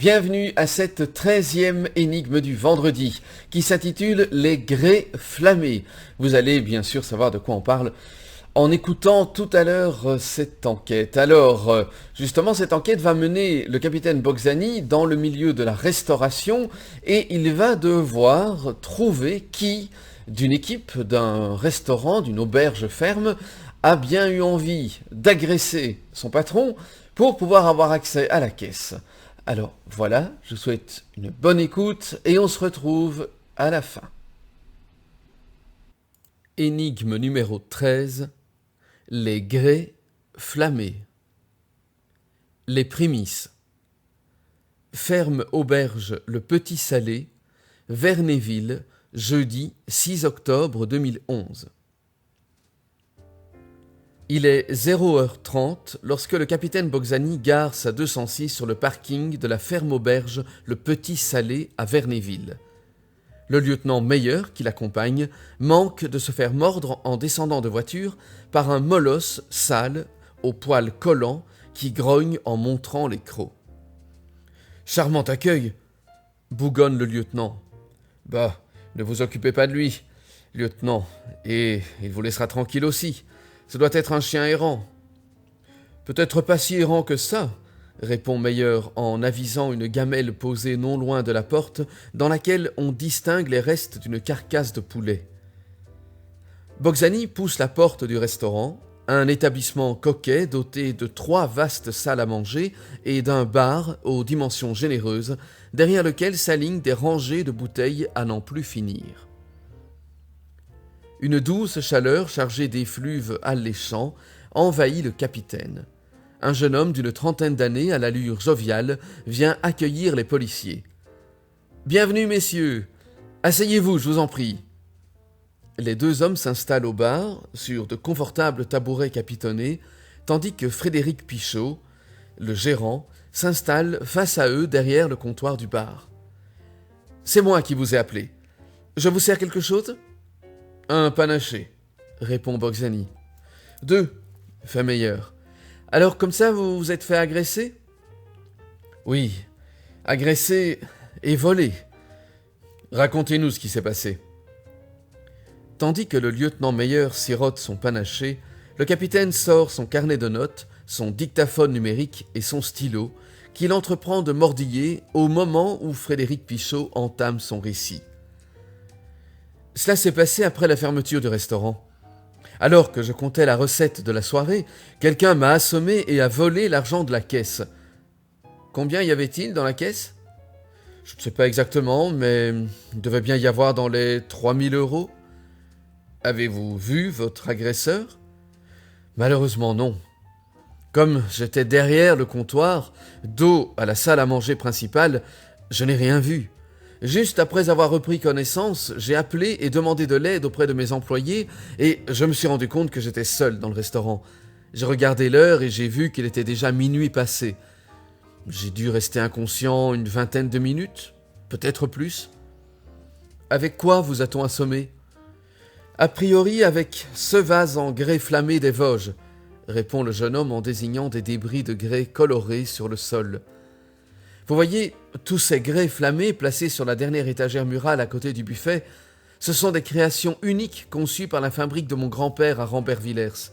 Bienvenue à cette 13e énigme du vendredi, qui s'intitule « Les grès flammés ». Vous allez bien sûr savoir de quoi on parle en écoutant tout à l'heure cette enquête. Alors, justement, cette enquête va mener le capitaine Boxani dans le milieu de la restauration et il va devoir trouver qui, d'une équipe, d'un restaurant, d'une auberge ferme, a bien eu envie d'agresser son patron pour pouvoir avoir accès à la caisse. Alors voilà, je vous souhaite une bonne écoute et on se retrouve à la fin. Énigme numéro 13. Les grès flammés. Les prémices. Ferme auberge Le Petit Salé, Vernéville, jeudi 6 octobre 2011. Il est 0h30 lorsque le capitaine Boxani gare sa 206 sur le parking de la ferme auberge Le Petit Salé à Vernéville. Le lieutenant Meyer, qui l'accompagne, manque de se faire mordre en descendant de voiture par un molosse sale, aux poils collants, qui grogne en montrant les crocs. « Charmant accueil !» bougonne le lieutenant. « Bah, ne vous occupez pas de lui, lieutenant, et il vous laissera tranquille aussi. Ce doit être un chien errant. »« Peut-être pas si errant que ça, » répond Meyer en avisant une gamelle posée non loin de la porte dans laquelle on distingue les restes d'une carcasse de poulet. Boxani pousse la porte du restaurant, un établissement coquet doté de 3 vastes salles à manger et d'un bar aux dimensions généreuses, derrière lequel s'alignent des rangées de bouteilles à n'en plus finir. Une douce chaleur chargée d'effluves alléchants envahit le capitaine. Un jeune homme d'une trentaine d'années à l'allure joviale vient accueillir les policiers. « Bienvenue, messieurs. Asseyez-vous, je vous en prie. » Les 2 hommes s'installent au bar, sur de confortables tabourets capitonnés, tandis que Frédéric Pichot, le gérant, s'installe face à eux derrière le comptoir du bar. « C'est moi qui vous ai appelé. Je vous sers quelque chose ?»« Un panaché, » répond Boxani. « 2, fait Meyer. Alors comme ça, vous vous êtes fait agresser ? » ?»« Oui, agresser et voler. Racontez-nous ce qui s'est passé. » Tandis que le lieutenant Meyer sirote son panaché, le capitaine sort son carnet de notes, son dictaphone numérique et son stylo, qu'il entreprend de mordiller au moment où Frédéric Pichot entame son récit. « Cela s'est passé après la fermeture du restaurant. Alors que je comptais la recette de la soirée, quelqu'un m'a assommé et a volé l'argent de la caisse. Combien y avait-il dans la caisse ? Je ne sais pas exactement, mais il devait bien y avoir dans les 3000 €. Avez-vous vu votre agresseur ? Malheureusement non. Comme j'étais derrière le comptoir, dos à la salle à manger principale, je n'ai rien vu. Juste après avoir repris connaissance, j'ai appelé et demandé de l'aide auprès de mes employés et je me suis rendu compte que j'étais seul dans le restaurant. J'ai regardé l'heure et j'ai vu qu'il était déjà minuit passé. J'ai dû rester inconscient une 20aine de minutes, peut-être plus. Avec quoi vous a-t-on assommé ? A priori avec ce vase en grès flammé des Vosges, répond le jeune homme en désignant des débris de grès colorés sur le sol. Vous voyez, tous ces grès flammés placés sur la dernière étagère murale à côté du buffet, ce sont des créations uniques conçues par la fabrique de mon grand-père à Rambert-Villers.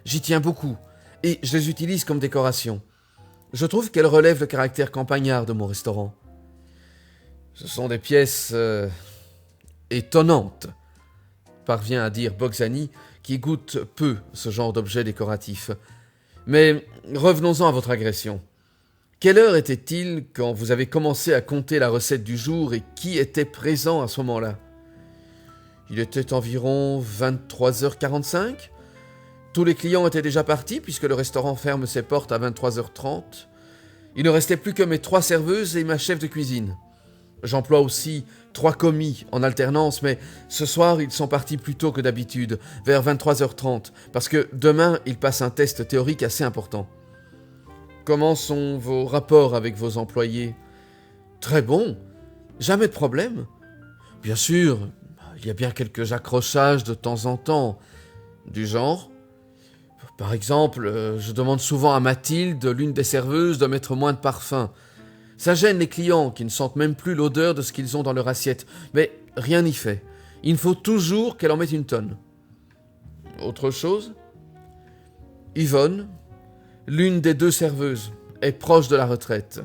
J'y tiens beaucoup, et je les utilise comme décoration. Je trouve qu'elles relèvent le caractère campagnard de mon restaurant. Ce sont des pièces étonnantes, parvient à dire Boxani, qui goûte peu ce genre d'objet décoratif. Mais revenons-en à votre agression. Quelle heure était-il quand vous avez commencé à compter la recette du jour et qui était présent à ce moment-là ? Il était environ 23h45. Tous les clients étaient déjà partis puisque le restaurant ferme ses portes à 23h30. Il ne restait plus que mes 3 serveuses et ma chef de cuisine. J'emploie aussi 3 commis en alternance, mais ce soir, ils sont partis plus tôt que d'habitude, vers 23h30, parce que demain, ils passent un test théorique assez important. Comment sont vos rapports avec vos employés ? Très bons, jamais de problème. Bien sûr, il y a bien quelques accrochages de temps en temps. Du genre ? Par exemple, je demande souvent à Mathilde, l'une des serveuses, de mettre moins de parfum. Ça gêne les clients qui ne sentent même plus l'odeur de ce qu'ils ont dans leur assiette. Mais rien n'y fait. Il faut toujours qu'elle en mette une tonne. Autre chose ? Yvonne, l'une des 2 serveuses, est proche de la retraite.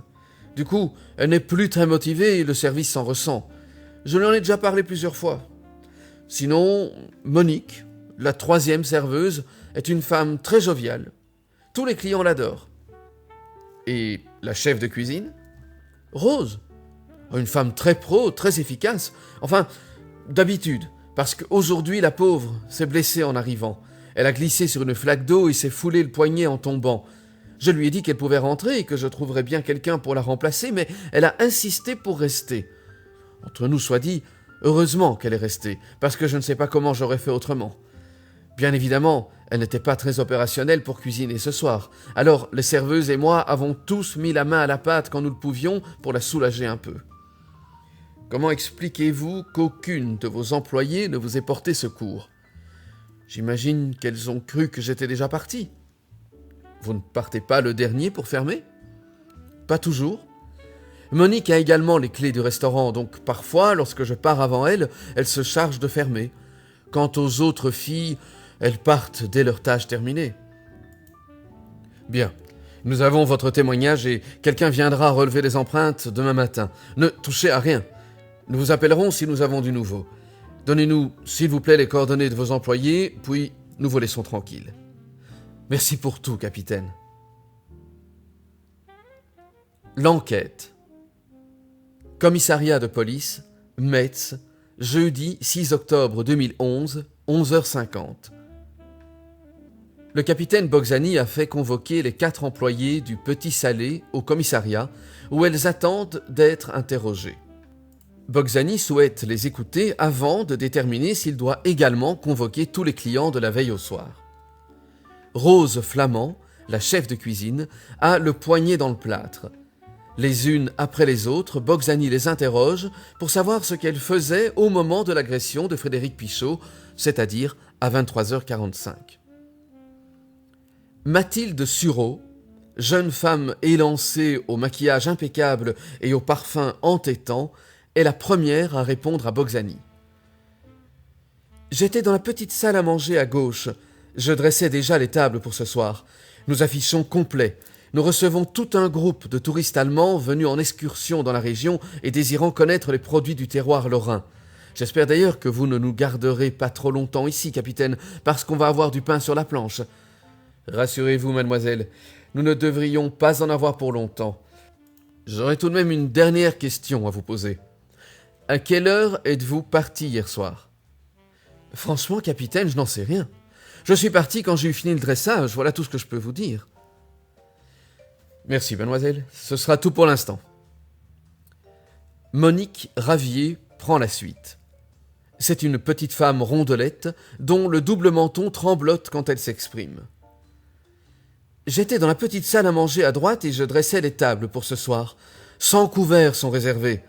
Du coup, elle n'est plus très motivée et le service s'en ressent. Je lui en ai déjà parlé plusieurs fois. Sinon, Monique, la 3e serveuse, est une femme très joviale. Tous les clients l'adorent. Et la chef de cuisine ? Rose, une femme très pro, très efficace. Enfin, d'habitude, parce qu'aujourd'hui, la pauvre s'est blessée en arrivant. Elle a glissé sur une flaque d'eau et s'est foulé le poignet en tombant. Je lui ai dit qu'elle pouvait rentrer et que je trouverais bien quelqu'un pour la remplacer, mais elle a insisté pour rester. Entre nous soit dit, heureusement qu'elle est restée, parce que je ne sais pas comment j'aurais fait autrement. Bien évidemment, elle n'était pas très opérationnelle pour cuisiner ce soir. Alors, les serveuses et moi avons tous mis la main à la pâte quand nous le pouvions pour la soulager un peu. Comment expliquez-vous qu'aucune de vos employées ne vous ait porté secours ? J'imagine qu'elles ont cru que j'étais déjà parti. Vous ne partez pas le dernier pour fermer ? Pas toujours. Monique a également les clés du restaurant, donc parfois, lorsque je pars avant elle, elle se charge de fermer. Quant aux autres filles, elles partent dès leur tâche terminée. Bien, nous avons votre témoignage et quelqu'un viendra relever les empreintes demain matin. Ne touchez à rien. Nous vous appellerons si nous avons du nouveau. Donnez-nous, s'il vous plaît, les coordonnées de vos employés, puis nous vous laissons tranquilles. Merci pour tout, capitaine. L'enquête. Commissariat de police, Metz, jeudi 6 octobre 2011, 11h50. Le capitaine Boczany a fait convoquer les 4 employés du Petit Salé au commissariat où elles attendent d'être interrogées. Boczany souhaite les écouter avant de déterminer s'il doit également convoquer tous les clients de la veille au soir. Rose Flamand, la chef de cuisine, a le poignet dans le plâtre. Les unes après les autres, Boczany les interroge pour savoir ce qu'elle faisait au moment de l'agression de Frédéric Pichot, c'est-à-dire à 23h45. Mathilde Sureau, jeune femme élancée au maquillage impeccable et au parfum entêtant, est la première à répondre à Boczany. J'étais dans la petite salle à manger à gauche. Je dressais déjà les tables pour ce soir. Nous affichons complet. Nous recevons tout un groupe de touristes allemands venus en excursion dans la région et désirant connaître les produits du terroir lorrain. J'espère d'ailleurs que vous ne nous garderez pas trop longtemps ici, capitaine, parce qu'on va avoir du pain sur la planche. Rassurez-vous, mademoiselle, nous ne devrions pas en avoir pour longtemps. J'aurais tout de même une dernière question à vous poser. À quelle heure êtes-vous parti hier soir ? Franchement, capitaine, je n'en sais rien. Je suis parti quand j'ai eu fini le dressage, voilà tout ce que je peux vous dire. Merci, mademoiselle. Ce sera tout pour l'instant. Monique Ravier prend la suite. C'est une petite femme rondelette dont le double menton tremblote quand elle s'exprime. J'étais dans la petite salle à manger à droite et je dressais les tables pour ce soir. 100 couverts sont réservés.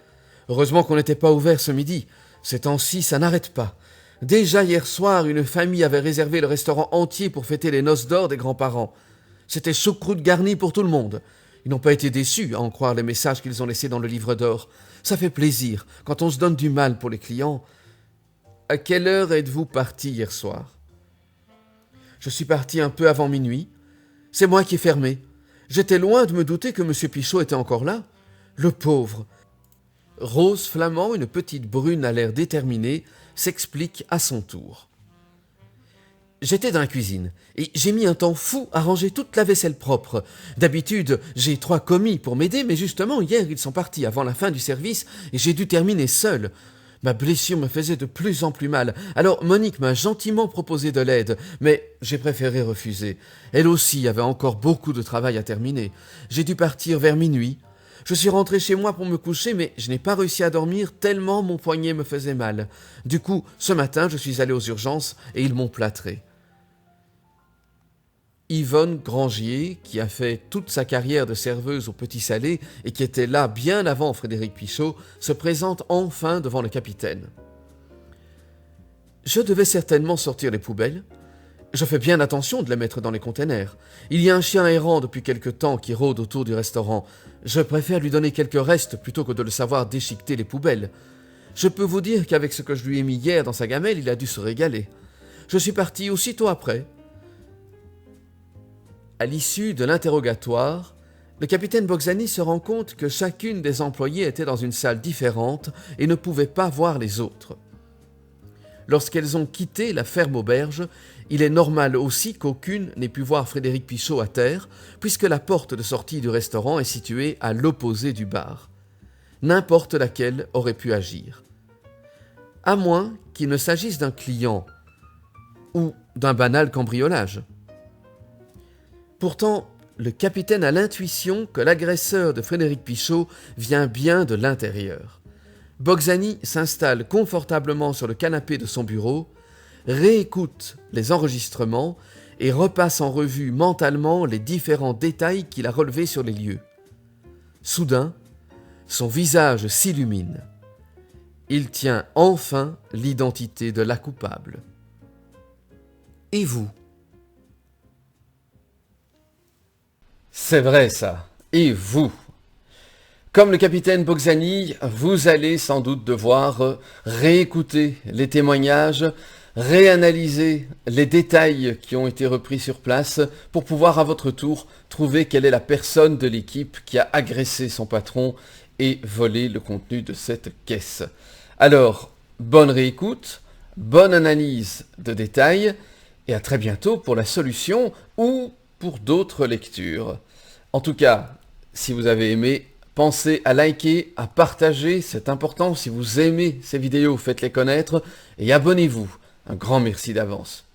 Heureusement qu'on n'était pas ouvert ce midi. Ces temps-ci, ça n'arrête pas. Déjà hier soir, une famille avait réservé le restaurant entier pour fêter les noces d'or des grands-parents. C'était choucroute garnie pour tout le monde. Ils n'ont pas été déçus, à en croire les messages qu'ils ont laissés dans le livre d'or. Ça fait plaisir, quand on se donne du mal pour les clients. À quelle heure êtes-vous parti hier soir ? Je suis parti un peu avant minuit. C'est moi qui ai fermé. J'étais loin de me douter que M. Pichot était encore là. Le pauvre. Rose Flamand, une petite brune à l'air déterminé, s'explique à son tour. J'étais dans la cuisine et j'ai mis un temps fou à ranger toute la vaisselle propre. D'habitude, j'ai 3 commis pour m'aider, mais justement, hier, ils sont partis avant la fin du service et j'ai dû terminer seul. Ma blessure me faisait de plus en plus mal. Alors Monique m'a gentiment proposé de l'aide, mais j'ai préféré refuser. Elle aussi avait encore beaucoup de travail à terminer. J'ai dû partir vers minuit. Je suis rentré chez moi pour me coucher, mais je n'ai pas réussi à dormir tellement mon poignet me faisait mal. Du coup, ce matin, je suis allé aux urgences et ils m'ont plâtré. Yvonne Grangier, qui a fait toute sa carrière de serveuse au Petit Salé et qui était là bien avant Frédéric Pichot, se présente enfin devant le capitaine. Je devais certainement sortir les poubelles. Je fais bien attention de les mettre dans les containers. Il y a un chien errant depuis quelque temps qui rôde autour du restaurant. Je préfère lui donner quelques restes plutôt que de le savoir déchiqueter les poubelles. Je peux vous dire qu'avec ce que je lui ai mis hier dans sa gamelle, il a dû se régaler. Je suis parti aussitôt après. » À l'issue de l'interrogatoire, le capitaine Boxani se rend compte que chacune des employées était dans une salle différente et ne pouvait pas voir les autres. Lorsqu'elles ont quitté la ferme auberge, il est normal aussi qu'aucune n'ait pu voir Frédéric Pichot à terre, puisque la porte de sortie du restaurant est située à l'opposé du bar. N'importe laquelle aurait pu agir. À moins qu'il ne s'agisse d'un client ou d'un banal cambriolage. Pourtant, le capitaine a l'intuition que l'agresseur de Frédéric Pichot vient bien de l'intérieur. Boxani s'installe confortablement sur le canapé de son bureau, réécoute les enregistrements et repasse en revue mentalement les différents détails qu'il a relevés sur les lieux. Soudain, son visage s'illumine. Il tient enfin l'identité de la coupable. Et vous ? C'est vrai ça. Et vous ? Comme le capitaine Boxani, vous allez sans doute devoir réécouter les témoignages, réanalyser les détails qui ont été repris sur place pour pouvoir à votre tour trouver quelle est la personne de l'équipe qui a agressé son patron et volé le contenu de cette caisse. Alors, bonne réécoute, bonne analyse de détails et à très bientôt pour la solution ou pour d'autres lectures. En tout cas, si vous avez aimé, pensez à liker, à partager, c'est important. Si vous aimez ces vidéos, faites-les connaître et abonnez-vous. Un grand merci d'avance.